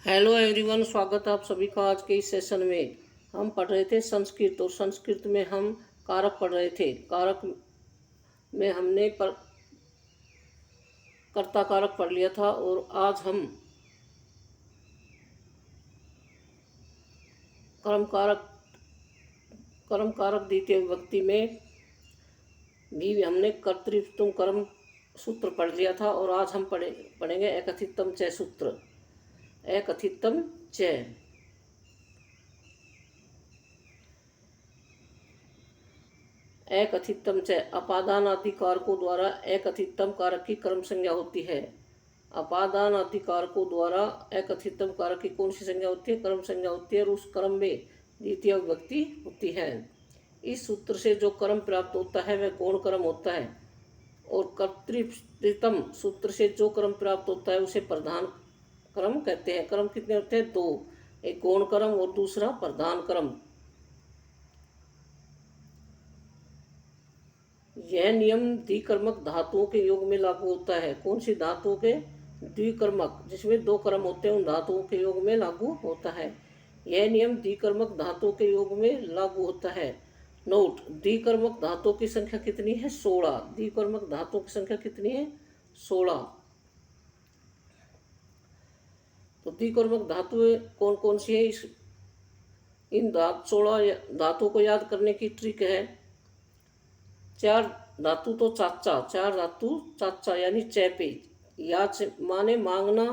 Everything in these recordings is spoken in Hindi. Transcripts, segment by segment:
हेलो एवरीवन, स्वागत है आप सभी का आज के इस सेशन में। हम पढ़ रहे थे संस्कृत, और संस्कृत में हम कारक पढ़ रहे थे। कारक में हमने कर्ता कारक पढ़ लिया था, और आज हम कर्म कारक द्वितीय विभक्ति में भी हमने कर्तृत्व कर्म सूत्र पढ़ लिया था, और आज हम पढ़ेंगे एकथितम च सूत्र। एकथितम च एकथितम च अपादान आदि कारकों द्वारा एकथितम कारक की कर्म संज्ञा होती है। अपादान आदि कारकों द्वारा एकथितम कारक की कौन सी संज्ञा होती है? कर्म संज्ञा होती है, और उस कर्म में द्वितीय विभक्ति होती है। इस सूत्र से जो कर्म प्राप्त होता है वह गौण कर्म होता है, और कर्तृत्वम सूत्र से जो कर्म प्राप्त होता है उसे प्रधान कर्म कहते हैं। कर्म कितने होते हैं? दो, एक गौण कर्म और दूसरा प्रधान कर्म। यह नियम द्विकर्मक धातुओं के योग में लागू होता है। कौन सी धातुओं के? द्विकर्मक, जिसमें दो कर्म होते हैं, उन धातुओं के योग में लागू होता है। यह नियम द्विकर्मक धातुओं के योग में लागू होता है। नोट, द्विकर्मक धातुओं की संख्या कितनी है? 16। द्विकर्मक धातुओं की संख्या कितनी है? 16। तो द्विकर्मक धातुएं कौन कौन सी है? इन 16 धातुओं को याद करने की ट्रिक है। चार धातु तो चाचा, चार धातु चाचा यानी च पे। याच माने मांगना,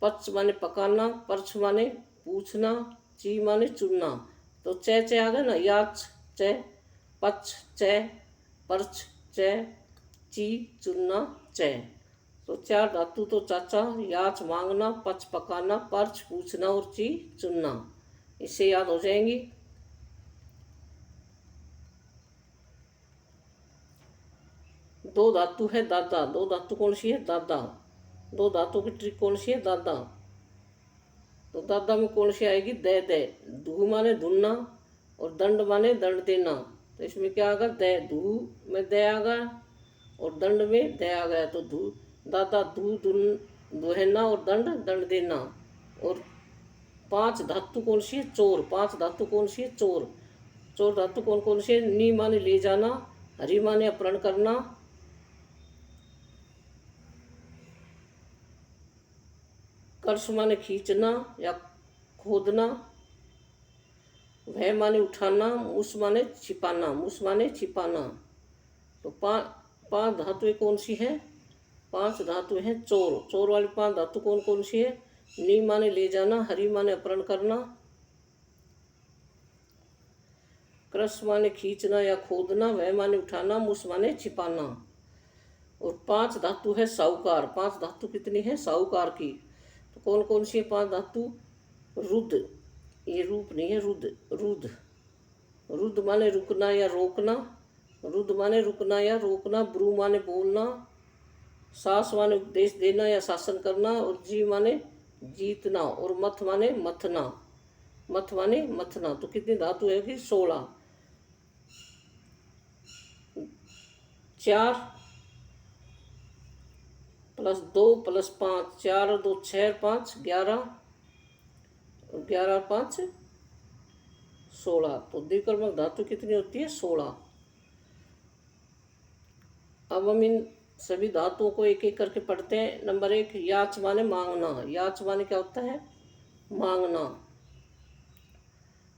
पच माने पकाना, पर्च माने पूछना, ची माने चुनना। तो च आ गया ना, याच च, पच च, पर्च च, ची चुनना च। तो चार धातु तो चाचा, याच मांगना, पच पकाना, पर्च पूछना और ची चुनना। इससे याद हो जाएंगी। दो धातु है दादा। दो धातु कौन सी है? दादा। दो धातु की ट्रिक कौन सी है? दादा। तो दादा में कौन सी आएगी? दे दे। धू माने धुनना, और दंड माने दंड देना। तो इसमें क्या आ गया? दे। धू में दे आ गया, और दंड में दे आ गया। तो धू दादा, धू दुहना, और दंड दंड देना। और पांच धातु कौन सी है? चोर। पांच धातु कौन सी है? चोर। चोर धातु कौन कौन सी है? नी माने ले जाना, हरि माने अपहरण करना, कर्ष माने खींचना या खोदना, वह माने उठाना, मुस माने छिपाना। मुस माने छिपाना। तो पांच धातुएं कौन सी है? पांच धातु हैं चोर। चोर वाली पांच धातु कौन कौन सी है? नी माने ले जाना, हरि माने अपहरण करना, क्रस माने खींचना या खोदना, वह माने उठाना, मुस माने छिपाना। और पांच धातु है साहूकार। पांच धातु कितनी है? साहूकार की। तो कौन कौन सी है पांच धातु? रुद्र, ये रूप नहीं है, रुद्र। रुद्र, रुद्र माने रुकना या रोकना। रुद्र माने रुकना या रोकना। ब्रू माने बोलना। सास माने उपदेश देना या शासन करना। और जी माने जीतना। और मथ माने मथना। मथ माने मथना। तो कितनी धातु है? 16। 4 + 2 + 5, 4 और 2 6, 5 11, 11 और 5 16। तो द्विकर्मक धातु कितनी होती है? 16। अब हम इन सभी धातुओं को एक एक करके पढ़ते हैं। नंबर 1, याच माने मांगना। याच माने क्या होता है? मांगना।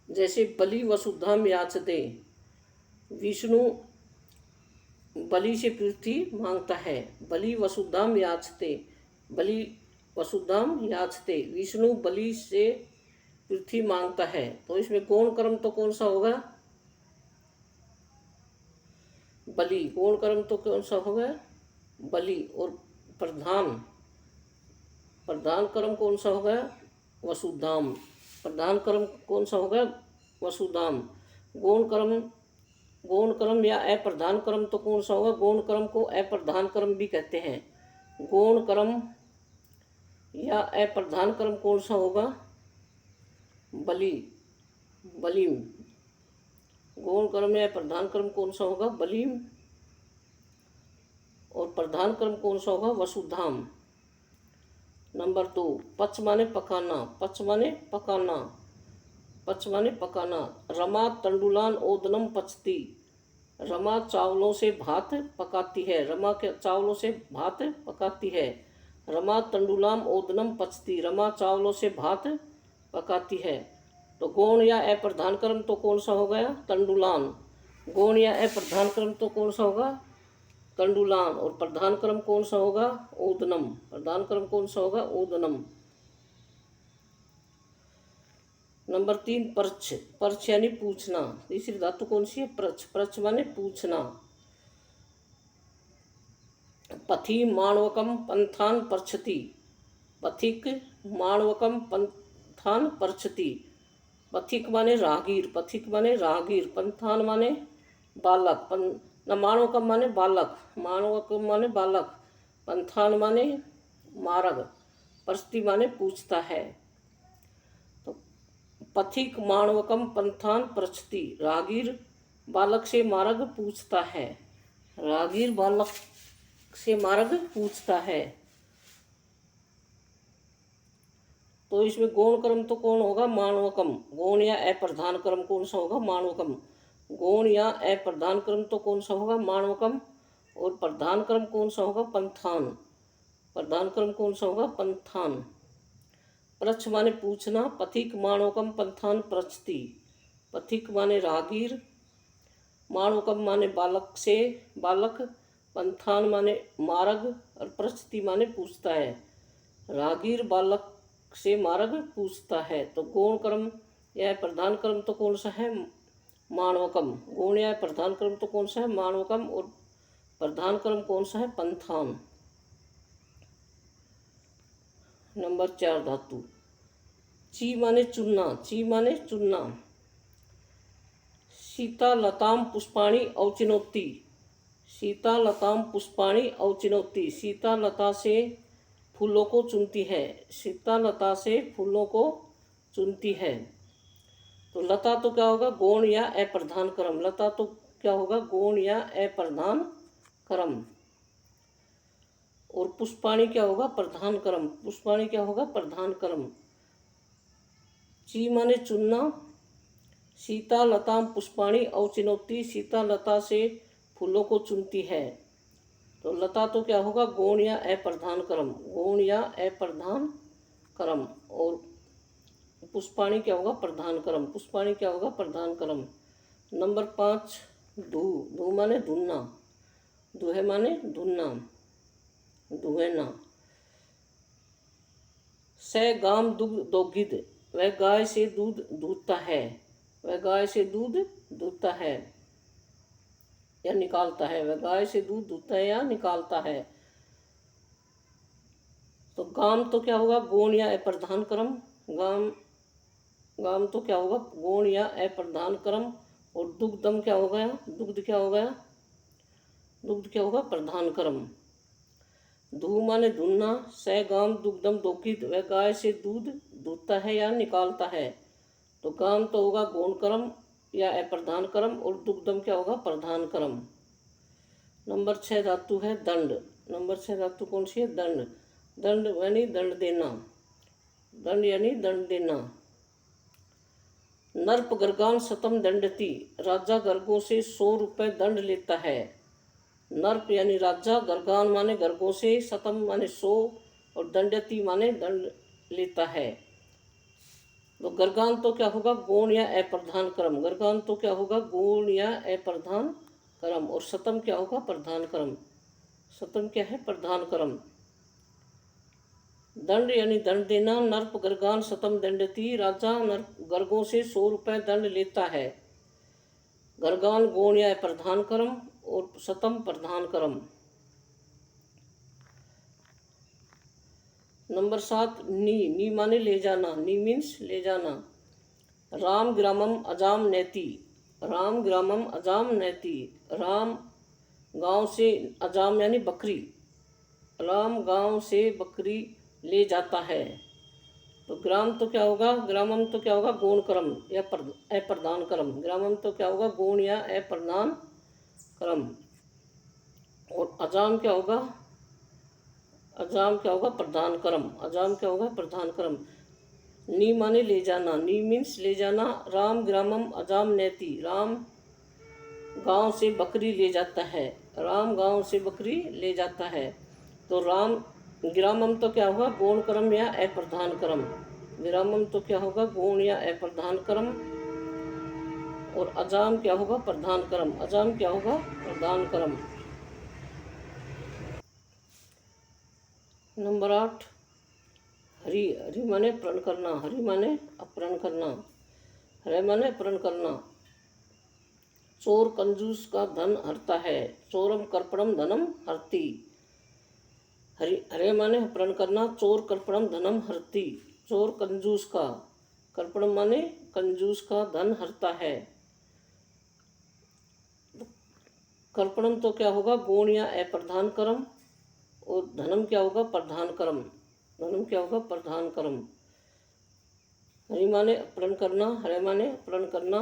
जैसे बलि वसुधाम याचते, विष्णु बलि से पृथ्वी मांगता है। बलि वसुधाम याचते, बलि वसुधाम याचते, विष्णु बलि से पृथ्वी मांगता है। तो इसमें गौण कर्म तो कौन सा होगा? बलि। गौण कर्म तो कौन सा होगा? बलि। और प्रधान प्रधान कर्म कौन सा होगा? वसुधाम। प्रधान कर्म कौन सा होगा? वसुधाम। गौण कर्म या अप्रधान कर्म तो कौन सा होगा? गौण कर्म को अप्रधान कर्म भी कहते हैं। गौण कर्म या अप्रधान कर्म कौन सा होगा? बलि, बलिम। गौण कर्म या प्रधान कर्म कौन सा होगा? बलिम। और प्रधान कर्म कौन सा होगा? वसुधाम। नंबर 2, पच माने पकाना, पच माने पकाना, पच माने पकाना। रमा तंडुलान ओदनम पचती, रमा चावलों से भात पकाती है, रमा के चावलों से भात पकाती है। रमा तंडुलाम ओदनम पचती, रमा चावलों से भात पकाती है। तो गौण या अप्रधान क्रम तो कौन सा हो गया? तंडुलान। गौण या अप्रधान क्रम तो कौन सा होगा? तंडुलान। और प्रधान क्रम कौन सा होगा? ओदनम। प्रधान क्रम कौन सा होगा? ओदनम। नंबर 3, परछ, परछ यानी पूछना। तीसरी धातु कौन सी है? प्रछ, प्रछ माने पूछना। पथि माणवकम पंथान परछति, पथिक माणवकम पंथान परछति। पथिक माने राहगीर, पथिक माने राहगीर, पंथान माने बालक, माणवकम माने बालक, माणवकम माने बालक, पंथान माने मार्ग, परछति माने पूछता है। तो पथिक माणवकम पंथान परछति, राहगीर बालक से मार्ग पूछता है, राहगीर बालक से मार्ग पूछता है। तो इसमें गौण क्रम तो कौन होगा? माणवकम। गौण या अप्रधान क्रम कौन सा होगा? माणवकम। गौण या अप्रधान क्रम तो कौन सा होगा? माणवकम। और प्रधान क्रम कौन सा होगा? पंथान। प्रधान क्रम कौन सा होगा? पंथान। प्रछ माने पूछना, पथिक माणवकम पंथान प्रछति, पथिक माने राहगीर, माणवकम माने बालक से बालक, पंथान माने मार्ग, और प्रछति माने पूछता है, राहगीर बालक से मार्ग पूछता है। तो गौण क्रम या प्रधान क्रम तो कौन सा है? माणवकम। गौण या प्रधान क्रम तो कौन सा है? माणवकम। और प्रधान क्रम कौन सा है? पंथान। नंबर 4, धातु ची माने चुनना, ची माने चुनना। सीता लताम पुष्पाणि औचिनोत्ति, सीता लताम पुष्पाणि औचिनोत्ति। सीता लता से फूलों को चुनती है, सीता लता से फूलों को चुनती है। तो लता तो क्या होगा? गौण या अप्रधान क्रम। लता तो क्या होगा? गौण या अप्रधान क्रम। और पुष्पाणि क्या होगा? प्रधान क्रम। पुष्पाणि क्या होगा? प्रधान क्रम। ची माने चुनना, सीता लताम पुष्पाणि औचिनोत्ति, सीता लता से फूलों को चुनती है। तो लता तो क्या होगा? गौण या अप्रधान क्रम, गौण या अप्रधान क्रम। और पुष्पाणि क्या होगा? प्रधान क्रम। पुष्पाणि क्या होगा? प्रधान क्रम। नंबर 5, धू, धू माने धुनना, दुहे माने धुनना, दुहेना। स गाम दुग्ध दोगिध, वह गाय से दूध दूधता है, वह गाय से दूध दूधता है या निकालता है, वह गाय से दूध दूधता है या निकालता है। तो गाम तो क्या होगा? गौण या अप्रधान क्रम। गाम, गाम तो क्या होगा? गौण या अप्रधान क्रम। और दुग्धम क्या हो गया? दुग्ध क्या हो गया? दुग्ध क्या होगा? प्रधान क्रम। धू माने धुनना, स गाम दुग्धम दोगिध, वह गाय से दूध दूधता है या निकालता है। तो गाम तो होगा गौण क्रम या अप्रधान क्रम, और दुग्धम क्या होगा? प्रधान क्रम। नंबर 6, धातु है दंड। नंबर 6 धातु कौन सी है? दंड। दंड यानी दंड देना, दंड यानी दंड देना। नर्प गर्गान शतम दंडती, राजा गर्गों से 100 रुपये दंड लेता है। नर्प यानी राजा, गर्गान माने गर्गों से, शतम माने 100, और दंडती माने दंड लेता है। तो गर्गान तो क्या होगा? गौण या अप्रधान क्रम। गर्गान तो क्या होगा? गौण या अप्रधान क्रम। और शतम क्या होगा? प्रधान क्रम। शतम क्या है? प्रधान क्रम। दंड यानी दंड देना। नर्प गर्गान शतम दंडती, राजा नर्प गर्गों से 100 रुपये दंड लेता है। गर्गान गौण या प्रधान क्रम, और शतम प्रधान क्रम। नंबर 7, नी माने ले जाना, नी मीन्स ले जाना। राम ग्रामम अजाम नैति, राम ग्रामम अजाम नैति। राम गांव से, अजाम यानी बकरी, राम गांव से बकरी ले जाता है। तो ग्राम तो क्या होगा? ग्रामम तो क्या होगा? गौण क्रम या अप्रधान क्रम। ग्रामम तो क्या होगा? गौण या अप्रधान क्रम। और अजाम क्या होगा? अजाम क्या होगा? प्रधान कर्म। अजाम क्या होगा? प्रधान कर्म। नी माने ले जाना, नी मीन्स ले जाना। राम ग्रामम अजाम नैति, राम गांव से बकरी ले जाता है, राम गांव से बकरी ले जाता है। तो राम ग्रामम तो क्या होगा? गौण कर्म या अप्रधान कर्म। ग्रामम तो क्या होगा? गौण या अप्रधान कर्म। और अजाम क्या होगा? प्रधान कर्म। अजाम क्या होगा? प्रधान कर्म। नंबर 8, हरि। हरि माने प्रण करना, हरि माने अपहरण करना, हरि माने अपहरण करना। चोर कंजूस का धन हरता है, चोरम कर्पणम धनम हरती। हरे माने अपहरण करना, चोर कर्पणम धनम हरती। चोर कंजूस का, कर्पणम माने कंजूस का, धन हरता है। कर्पणम तो क्या होगा? गौण या अप्रधान कर्म। और धनम क्या होगा? प्रधान कर्म। धनम क्या होगा? प्रधान कर्म। हरि माने अपहरण करना, हरे माने अपहरण करना।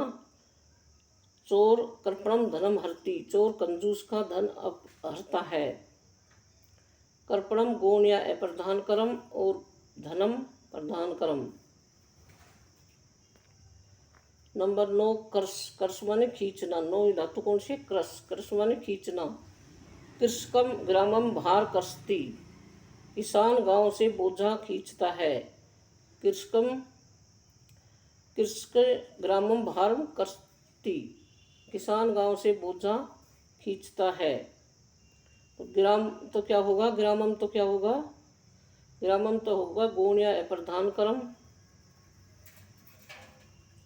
चोर कर्पणम धनम हरती, चोर कंजूस का धन हरता है। कर्पणम गौण या अप्रधान कर्म और धनम प्रधान कर्म। नंबर 9, कर्ष। कर्ष माने खींचना। 9 धातु कौन सी? कर्ष। कर्ष माने खींचना। कृषकम ग्रामम भार कसती, किसान गांव से बोझा खींचता है। कृषकम, कृषक ग्रामम भार कसती, किसान गांव से बोझा खींचता है। तो ग्राम तो क्या होगा? ग्रामम तो क्या होगा? ग्रामम तो होगा गौण या अप्रधान कर्म।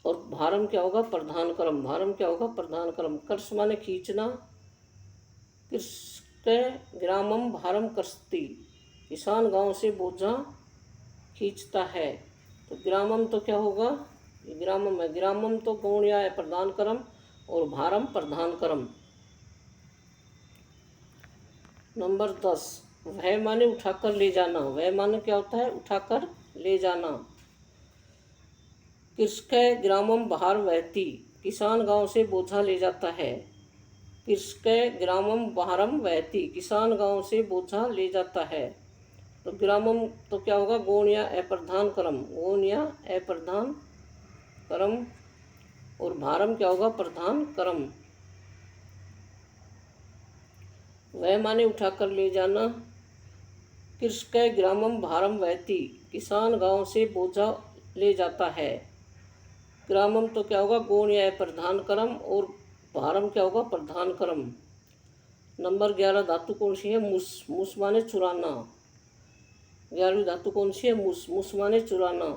और भारम क्या होगा? प्रधान कर्म। भारम क्या होगा? प्रधान कर्म। कर्ष माने खींचना। कृषक ग्रामम भारम कसती, किसान गांव से बोझा खींचता है। तो ग्रामम तो क्या होगा? ग्रामम है। ग्रामम तो गौण या प्रधान कर्म और भारम प्रधान कर्म। नंबर 10, वह माने उठाकर ले जाना। वह माने क्या होता है? उठाकर ले जाना। कृषक ग्रामम भार वहती, किसान गांव से बोझा ले जाता है। कृषक ग्रामम भारम वहती, किसान गांव से बोझा ले जाता है। तो ग्रामम तो क्या होगा? गौण या अप्रधान कर्म। गौण या अप्रधान कर्म। और भारम क्या होगा? प्रधान कर्म। वह माने उठाकर ले जाना। कृषक ग्रामम भारम वहती, किसान गांव से बोझा ले जाता है। ग्रामम तो क्या होगा? गौण या प्रधान कर्म और भारम क्या होगा? प्रधान कर्म। नंबर 11 धातु कौन सी है? मुस। मुस माने चुराना। 11वीं धातु कौन सी है? मुस। मुस माने चुराना।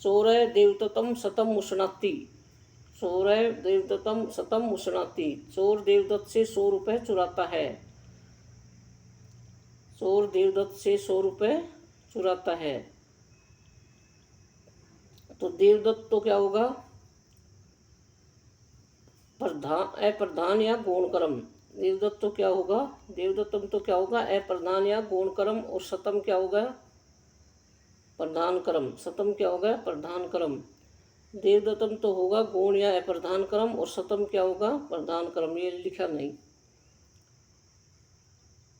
चोरय देवदत्तम शतम मुष्णाति, चोरय देवदत्तम शतम मुष्णाति। चोर देवदत्त से 100 रुपये चुराता है। चोर देवदत्त से 100 रुपये चुराता है। तो देवदत्त तो क्या होगा? अप्रधान या गौण कर्म। देवदत्त तो क्या होगा? देवदत्तम तो क्या होगा? अप्रधान या गौण कर्म। और शतम क्या होगा? प्रधान कर्म। शतम क्या होगा? प्रधान कर्म। देवदत्तम तो होगा गौण या अप्रधान कर्म और शतम क्या होगा? प्रधान कर्म। ये लिखा नहीं।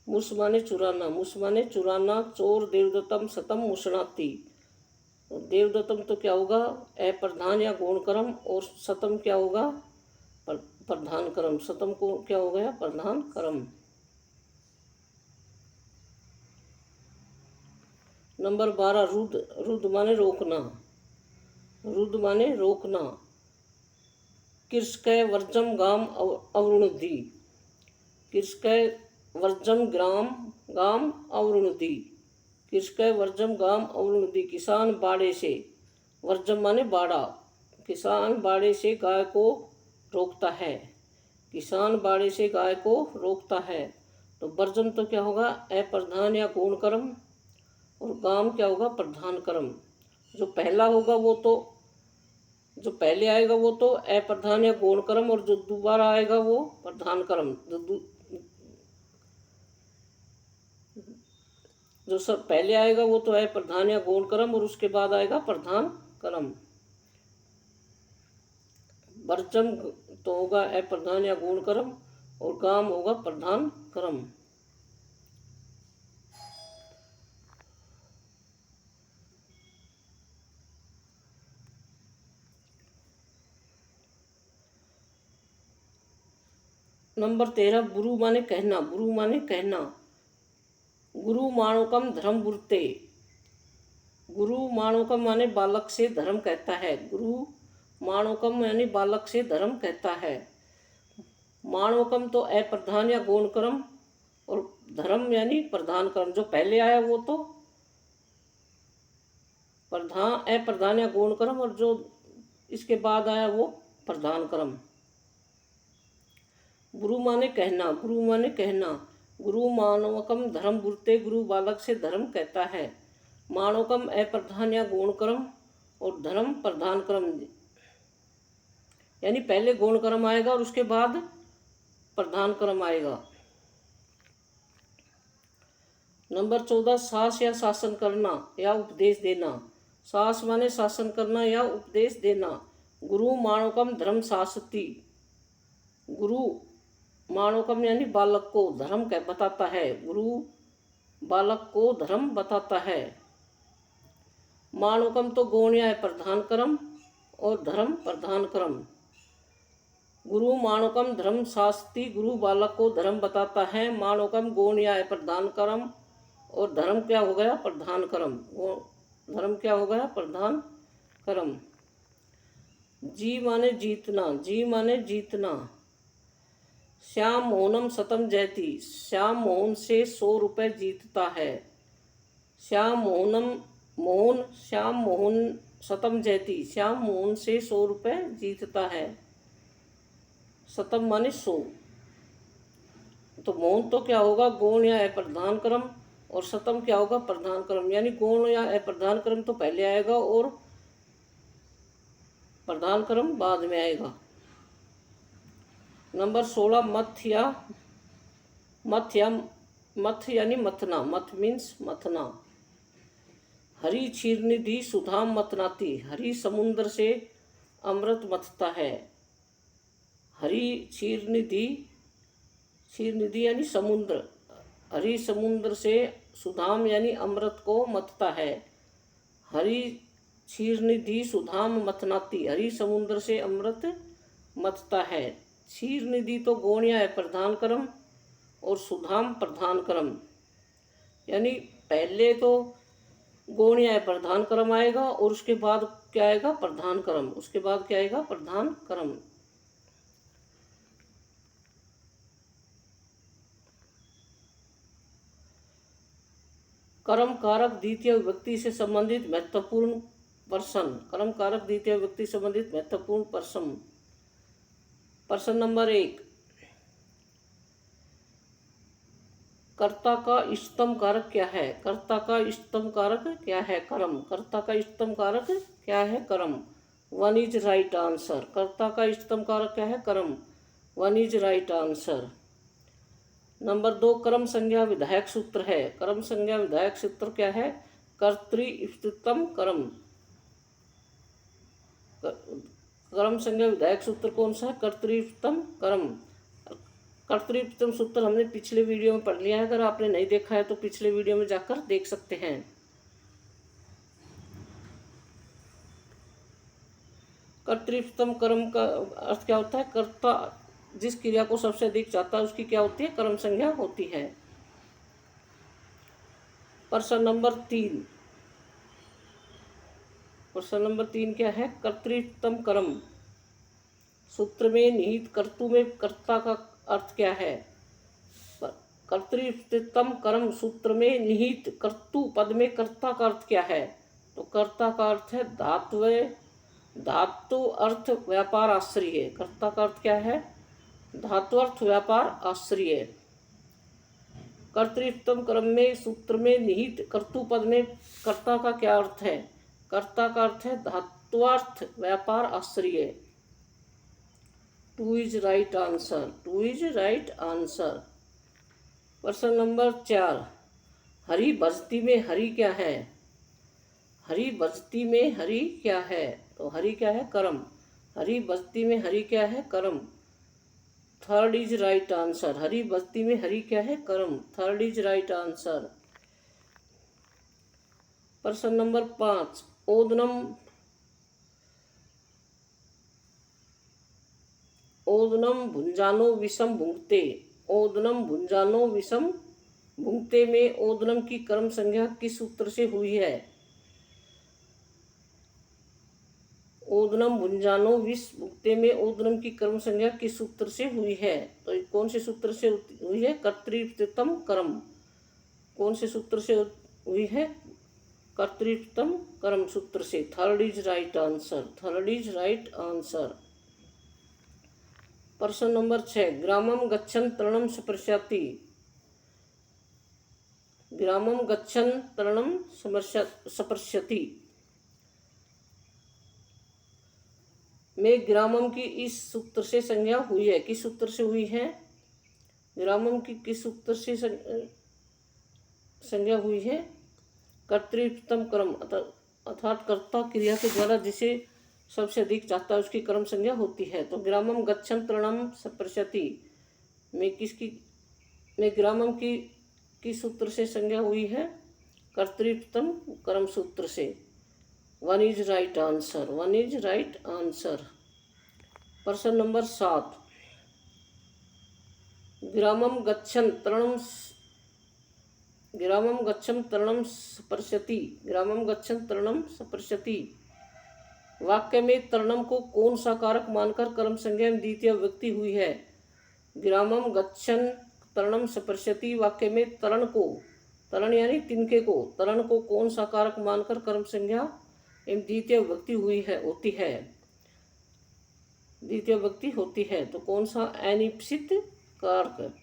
मुस माने चुराना। मुस माने चुराना। चोर देवदत्तम शतम मुष्णाति। देवदत्तम तो क्या होगा? अप्रधान या गौण कर्म और शतम क्या होगा? प्रधान कर्म। शतम को क्या हो गया? प्रधान कर्म। नंबर 12, रुद्ध। रुद्ध माने रोकना। रुद्ध माने रोकना। कृषक वर्जम गाम अवरुणधि, कृषक वर्जम ग्राम गाम अवरुणधि। कृषक वर्जम गाम अवरुणधि, किसान बाड़े से, वर्जम माने बाड़ा, किसान बाड़े से गाय को रोकता है। किसान बाड़े से गाय को रोकता है। तो वर्जम तो क्या होगा? अप्रधान या गौण कर्म और गाम क्या होगा? प्रधान कर्म। जो पहला होगा वो तो, जो पहले आएगा वो तो अप्रधान या गौण कर्म और जो दोबारा आएगा वो प्रधान कर्म। जो सब पहले आएगा वो तो अप्रधान या गौण कर्म और उसके बाद आएगा प्रधान कर्म। वर्जम तो होगा अप्रधान या गौण कर्म और गाम होगा प्रधान कर्म। नंबर 13 गुरु माने कहना। गुरु माने कहना। गुरु माणुकम धर्म बुरते। गुरु माणुकम माने बालक से धर्म कहता है। गुरु माणुकम यानी बालक से धर्म कहता है। माणुकम तो अप्रधान या गौण क्रम, और धर्म यानी प्रधान क्रम। जो पहले आया वो तो प्रधान अप्रधान या गौण क्रम, और जो इसके बाद आया वो प्रधान क्रम। गुरु माने कहना। गुरु माने कहना। गुरु मानवकम धर्म बुरते। गुरु बालक से धर्म कहता है। मानवकम अप्रधान या गौण क्रम, और धर्म प्रधान क्रम, यानी पहले गौण क्रम आएगा और उसके बाद प्रधान क्रम आएगा। नंबर 14 सास या शासन करना या उपदेश देना। सास माने शासन करना या उपदेश देना। गुरु माणुकम धर्म शासती। गुरु माणुकम यानी बालक को धर्म बताता है। गुरु बालक को धर्म बताता है। माणुकम तो गौण या प्रधान क्रम, और धर्म प्रधान क्रम। गुरु माणुकम धर्म शास्त्री। गुरु बालक को धर्म बताता है। माणुकम गौण या प्रधान क्रम, और धर्म क्या हो गया? प्रधान क्रम। वो धर्म क्या हो गया? प्रधान क्रम। जी माने जीतना। जी माने जीतना। श्याम मोहनम शतम जयती। श्याम मोहन से 100 रुपये जीतता है। श्याम मोहन शतम जयती। श्याम मोहन से 100 रुपये जीतता है। शतम माने 100। तो मोहन तो क्या होगा? गौण या अप्रधान क्रम, और शतम क्या होगा? प्रधान क्रम। यानी गौण या अप्रधान क्रम तो पहले आएगा और प्रधान क्रम बाद में आएगा। नंबर 16 मथ यानी मथना। मथ मीन्स मथना। हरी क्षीरनिधि सुधाम मथनाती। हरी समुद्र से अमृत मथता है। हरी क्षीरनिधि यानी समुद्र। हरी समुद्र से सुधाम यानी अमृत को मथता है। हरी क्षीरनिधि सुधाम मथनाती। हरी समुद्र से अमृत मथता है। क्षीरनिधि तो गौण या प्रधान क्रम, और सुधाम प्रधान क्रम। यानी पहले तो गौण या प्रधान क्रम आएगा और उसके बाद क्या आएगा? प्रधान क्रम। उसके बाद क्या आएगा? प्रधान क्रम। कर्म कारक द्वितीय विभक्ति से संबंधित महत्वपूर्ण प्रश्न। कर्म कारक द्वितीय विभक्ति से संबंधित महत्वपूर्ण प्रश्न। प्रश्न नंबर 1, कर्ता का इष्टतम कारक क्या है? कर्ता का इष्टतम कारक क्या है? कर्म। कर्ता का इष्टतम कारक क्या है? कर्म। 1 इज राइट आंसर। कर्ता का इष्टतम कारक क्या है? कर्म। 1 इज राइट आंसर। नंबर 2, कर्म संज्ञा विधायक सूत्र है। कर्म संज्ञा विधायक सूत्र क्या है? कर्तृ इष्टतम कर्म। कर्म संज्ञा विधायक सूत्र कौन सा है? कर्तृ इष्टतम कर्म। कर्तृ इष्टतम सूत्र हमने पिछले वीडियो में पढ़ लिया है। अगर आपने नहीं देखा है तो पिछले वीडियो में जाकर देख सकते हैं। कर्तृ इष्टतम कर्म का अर्थ क्या होता है? कर्ता जिस क्रिया को सबसे अधिक चाहता है उसकी क्या होती है? कर्म संज्ञा होती है। प्रश्न नंबर 3। प्रश्न नंबर 3 क्या है? कर्तृ इष्टतम कर्म सूत्र में निहित कर्तु में कर्ता का अर्थ क्या है? कर्तृ इष्टतम कर्म सूत्र में निहित कर्तु पद में कर्ता का अर्थ क्या है? तो कर्ता का अर्थ है धातु अर्थ व्यापार आश्रय। कर्ता का अर्थ क्या है? धातु अर्थ व्यापार आश्रय। कर्तृ इष्टतम कर्म में सूत्र में निहित कर्तु पद में कर्ता का क्या अर्थ है? कर्ता का अर्थ है धात्वार्थ व्यापार आश्रय। 2 is right answer. 2 is right answer. प्रश्न नंबर 4, हरि भजती में हरि क्या है? हरि भजती में हरि क्या है? तो हरि क्या है? कर्म। हरि भजती में हरि क्या है? कर्म। 3rd is right answer. हरि भजती में हरि क्या है? कर्म। 3rd is right answer. प्रश्न नंबर 5, ओदनम ओदनम भुंजानो विषम भुंगते। ओदनम भुंजानो विषम भुंगते में ओदनम की कर्म संज्ञा किस सूत्र से हुई है? ओदनम भुंजानो विष भुंगते में ओदनम की कर्म संज्ञा किस सूत्र से हुई है? तो कौन से सूत्र से हुई है? कर्तृत्वम कर्म। कौन से सूत्र से हुई है? कर्तृत्वम कर्म सूत्र से। Third is right answer. Third is right answer. प्रश्न नंबर 6, ग्रामम गच्छन तरणम स्पृशति। ग्रामम गच्छन तरणम स्पृशति में ग्रामम की इस सूत्र से संज्ञा हुई है। किस सूत्र से हुई है? ग्रामम की किस सूत्र से संज्ञा हुई है? कर्तृत्वम कर्म, अर्थात कर्ता क्रिया के द्वारा जिसे सबसे अधिक चाहता है उसकी कर्म संज्ञा होती है। तो ग्रामम गच्छन तरणम स्पृशति में ग्रामम की किस सूत्र से संज्ञा हुई है? कर्तृत्वम कर्म सूत्र से। One is right answer. One is right answer. प्रश्न नंबर 7, ग्रामम गच्छन तरणम स्पृशति। ग्रामम गच्छन तरणम स्पृशति वाक्य में तरणम को कौन सा कारक मानकर कर्म संज्ञा में द्वितीय विभक्ति हुई है? ग्रामम गच्छन तरणम स्पृशति वाक्य में तरण को, तरण यानी तिनके को, तरण को कौन सा कारक मानकर कर्म संज्ञा एवं द्वितीय विभक्ति हुई है, होती है? द्वितीय विभक्ति होती है। तो कौन सा? अनिश्चित कारक।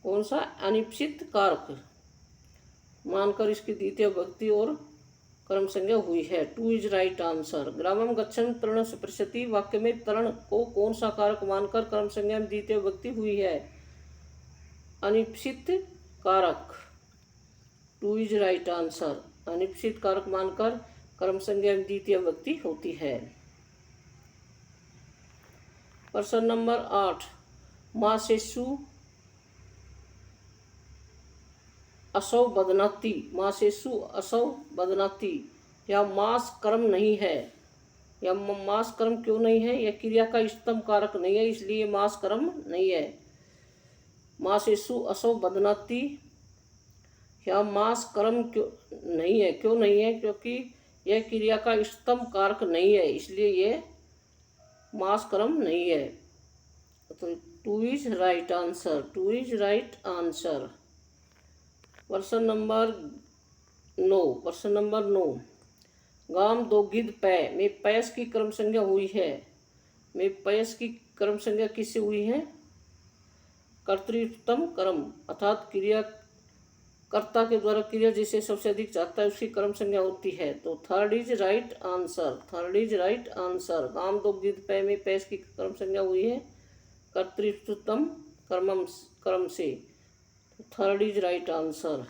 कौन सा? अनिश्चित कारक मानकर इसकी द्वितीय विभक्ति और कर्म संज्ञा हुई है। 2 इज राइट आंसर। ग्रामम गच्छन तरण स्पृशति वाक्य में तरण को कौन सा कारक मानकर कर्म संज्ञा में द्वितीय विभक्ति हुई है? अनिश्चित कारक। 2 इज राइट आंसर। अनिश्चित कारक मानकर कर्म संज्ञा में द्वितीय विभक्ति होती है। प्रश्न नंबर 8, मासेषु असौ बदनाति। मासेषु असौ बदनाति या मास कर्म नहीं है। या मास कर्म क्यों नहीं है? यह क्रिया का इष्टतम कारक नहीं है, इसलिए मास कर्म नहीं है। मासेषु असौ बदनाति या मास कर्म क्यों नहीं है? क्यों नहीं है? क्योंकि यह क्रिया का इष्टतम कारक नहीं है, इसलिए यह मास कर्म नहीं है। तो 2 is right answer. 2 is right answer. प्रश्न नंबर 9। प्रश्न नंबर 9, गाम दो गिद्ध पै में पैस की कर्म संज्ञा हुई है। में पैस की कर्म संज्ञा किससे हुई है? कर्तृत्वम कर्म, अर्थात क्रिया कर्ता के द्वारा क्रिया जिसे सबसे अधिक चाहता है उसकी कर्म संज्ञा होती है। तो third is right answer. Third is right answer. गाम दो गिद्ध पै में पैस की कर्म संज्ञा हुई है कर्तृत्वम कर्म से। Third is right answer.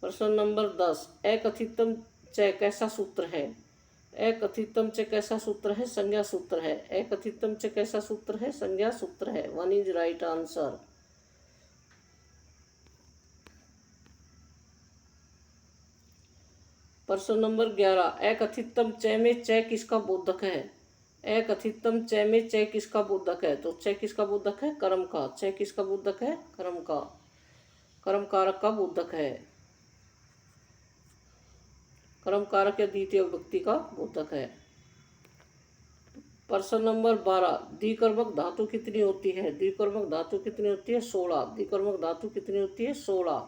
प्रश्न नंबर 10, अकथितम च कैसा सूत्र है? अकथितम च कैसा सूत्र है? संज्ञा सूत्र है। अकथितम च कैसा सूत्र है? संज्ञा सूत्र है। 1 इज राइट आंसर। प्रश्न नंबर 11, अकथितम च में च किसका बोधक है? अकथितम च में च किसका बोधक है? तो च किसका बोधक है? कर्म का। च किसका बोधक है? कर्म का। कर्म कारक का बोधक है। कर्म कारक या द्वितीय विभक्ति का बोधक है। प्रश्न नंबर 12, द्विकर्मक धातु कितनी होती है? द्विकर्मक धातु कितनी होती है? 16। द्विकर्मक धातु कितनी होती है? 16।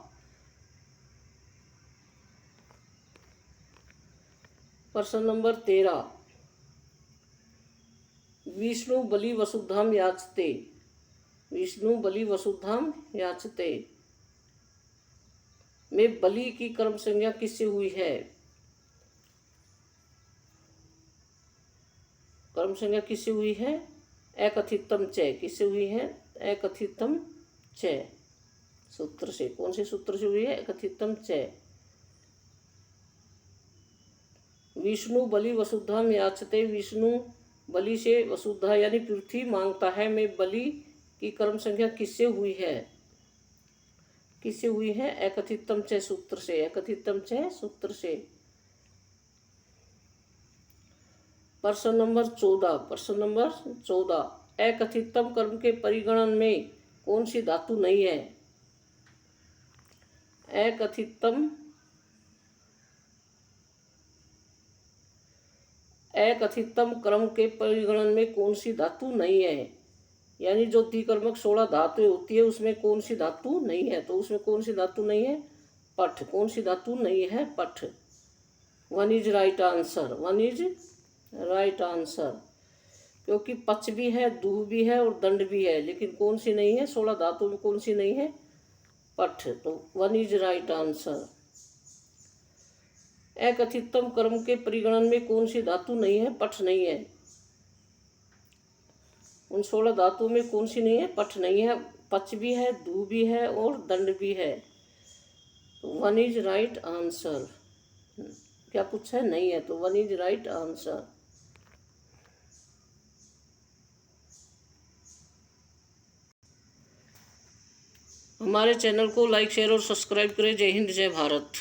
प्रश्न नंबर 13, विष्णु बलि वसुधाम याचते। विष्णु बलि वसुधाम याचते में बलि की कर्म संज्ञा किससे हुई है? कर्म संज्ञा किससे हुई है? अकथितम च। किससे हुई है? अकथितम च सूत्र से। कौन से सूत्र से हुई है? अकथितम च। विष्णु बलि वसुधाम याचते, विष्णु बलि से वसुधा यानी पृथ्वी मांगता है में बलि की कर्म संज्ञा किससे हुई है? किससे हुई है? अकथितम च सूत्र से। अकथितम च सूत्र से। प्रश्न नंबर 14। प्रश्न नंबर 14, अकथितम कर्म के परिगणन में कौन सी धातु नहीं है? अकथितम कर्म के परिगणन में कौन सी धातु नहीं है? यानी जो द्विकर्मक 16 धातुएं होती है उसमें कौन सी धातु नहीं है? तो उसमें कौन सी धातु नहीं है? पठ। कौन सी धातु नहीं है? पठ। One is right answer. One is right answer. क्योंकि पच भी है, दूह भी है और दंड भी है, लेकिन कौन सी नहीं है? 16 धातु में कौन सी नहीं है? पठ। तो वन इज राइट आंसर। अकथितम कर्म के परिगणन में कौन सी धातु नहीं है? पठ नहीं है। उन 16 धातुओं में कौन सी नहीं है? पठ नहीं है। पच भी है, दू भी है और दंड भी है। तो वन इज राइट आंसर। क्या पूछा है? नहीं है, तो वन इज राइट आंसर। हमारे चैनल को लाइक, शेयर और सब्सक्राइब करें। जय हिंद, जय भारत।